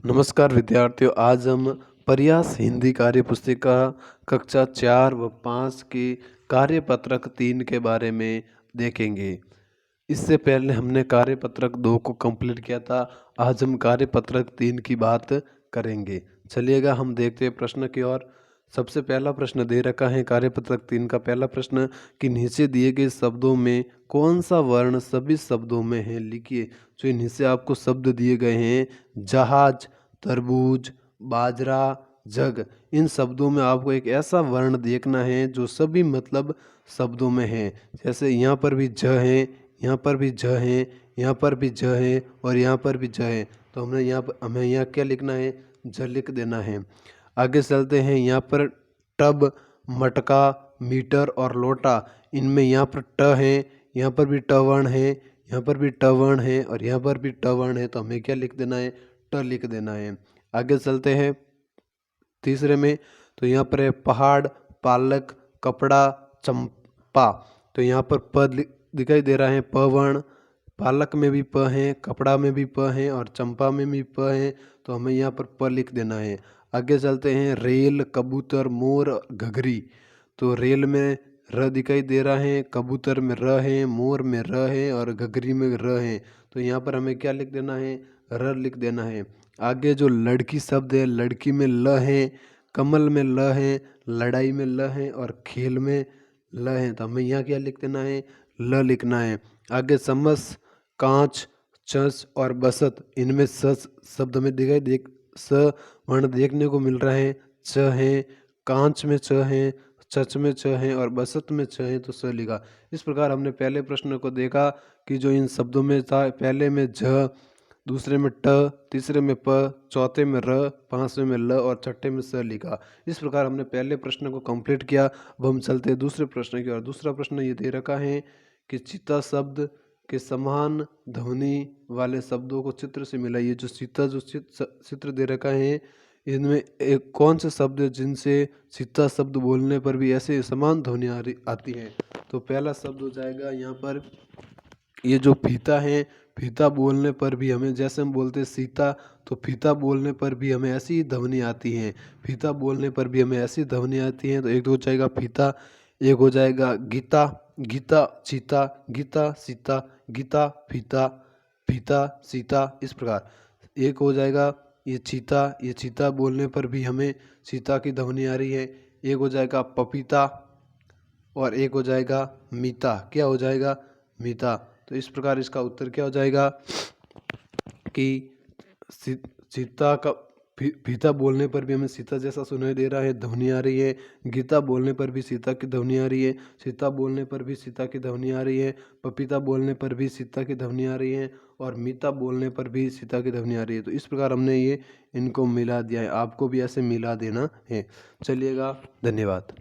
नमस्कार विद्यार्थियों, आज हम प्रयास हिंदी कार्य पुस्तिका कक्षा 4 व 5 की कार्यपत्रक 3 के बारे में देखेंगे। इससे पहले हमने कार्यपत्रक 2 को कंप्लीट किया था। आज हम कार्यपत्रक 3 की बात करेंगे। चलिएगा हम देखते हैं प्रश्न की ओर। सबसे पहला प्रश्न दे रखा है कार्यपत्रक 3 का पहला प्रश्न कि नीचे दिए गए शब्दों में कौन सा वर्ण सभी शब्दों में है, लिखिए। जो नीचे आपको शब्द दिए गए हैं, जहाज, तरबूज, बाजरा, जग, इन शब्दों में आपको एक ऐसा वर्ण देखना है जो सभी मतलब शब्दों में है। जैसे यहाँ पर भी ज है, यहाँ पर भी ज है, यहाँ पर भी ज है और यहाँ पर भी ज है। तो हमें यहाँ क्या लिखना है, ज लिख देना है। आगे चलते हैं, यहाँ पर टब, मटका, मीटर और लोटा, इनमें यहाँ पर ट है, यहाँ पर भी ट वर्ण है, यहाँ पर भी ट वर्ण है और यहाँ पर भी ट वर्ण है। तो हमें क्या लिख देना है, ट लिख देना है। आगे चलते हैं तीसरे में, तो यहाँ पर है पहाड़, पालक, कपड़ा, चंपा। तो यहाँ पर दिखाई दे रहा है प वर्ण, पालक में भी प है, कपड़ा में भी प है और चंपा में भी प है। तो हमें यहाँ पर प लिख देना है। आगे चलते हैं, रेल, कबूतर, मोर, घघरी। तो रेल में र दिखाई दे रहा है, कबूतर में र है, मोर में र है और घघरी में र है। तो यहाँ पर हमें क्या लिख देना है, र लिख देना है। आगे जो लड़की शब्द है, लड़की में ल है, कमल में ल है, लड़ाई में ल है और खेल में ल है। तो हमें यहाँ क्या लिख देना है, ल लिखना है। आगे समस, कांच, चस और बसत, इनमें स शब्द में स वर्ण देखने को मिल रहा है। च है, कांच में च है, चच में च है और बसत में च है, तो स लिखा। इस प्रकार हमने पहले प्रश्न को देखा कि जो इन शब्दों में था, पहले में झ, दूसरे में ट, तीसरे में प, चौथे में र, पांचवें में ल और छठे में स लिखा। इस प्रकार हमने पहले प्रश्न को कंप्लीट किया। अब हम चलते हैं दूसरे प्रश्न की ओर। दूसरा प्रश्न ये दे रखा है कि चीता शब्द के समान ध्वनि वाले शब्दों को चित्र से मिलाइए। जो सीता जो चित्र दे रखा है, इनमें एक कौन से शब्द है जिनसे सीता शब्द बोलने पर भी ऐसे समान ध्वनि आती है। तो पहला शब्द हो जाएगा यहाँ पर, ये जो फीता है, फीता बोलने पर भी हमें, जैसे हम बोलते हैं सीता, तो फीता बोलने पर भी हमें ऐसी ही ध्वनि आती है। फीता बोलने पर भी हमें ऐसी ध्वनि आती है। तो एक हो जाएगा फीता, एक हो जाएगा गीता, गीता चीता, गीता सीता, गीता फीता, फीता सीता, इस प्रकार। एक हो जाएगा ये चीता, ये चीता बोलने पर भी हमें सीता की ध्वनि आ रही है। एक हो जाएगा पपीता और एक हो जाएगा मीता। क्या हो जाएगा, मीता। तो इस प्रकार इसका उत्तर क्या हो जाएगा कि सीता का फीता बोलने पर भी हमें सीता जैसा सुनाई दे रहा है, ध्वनि आ रही है। गीता बोलने पर भी सीता की ध्वनि आ रही है। सीता बोलने पर भी सीता की ध्वनि आ रही है। पपीता बोलने पर भी सीता की ध्वनि आ रही है और मीता बोलने पर भी सीता की ध्वनि आ रही है। तो इस प्रकार हमने ये इनको मिला दिया है। आपको भी ऐसे मिला देना है। चलिएगा, धन्यवाद।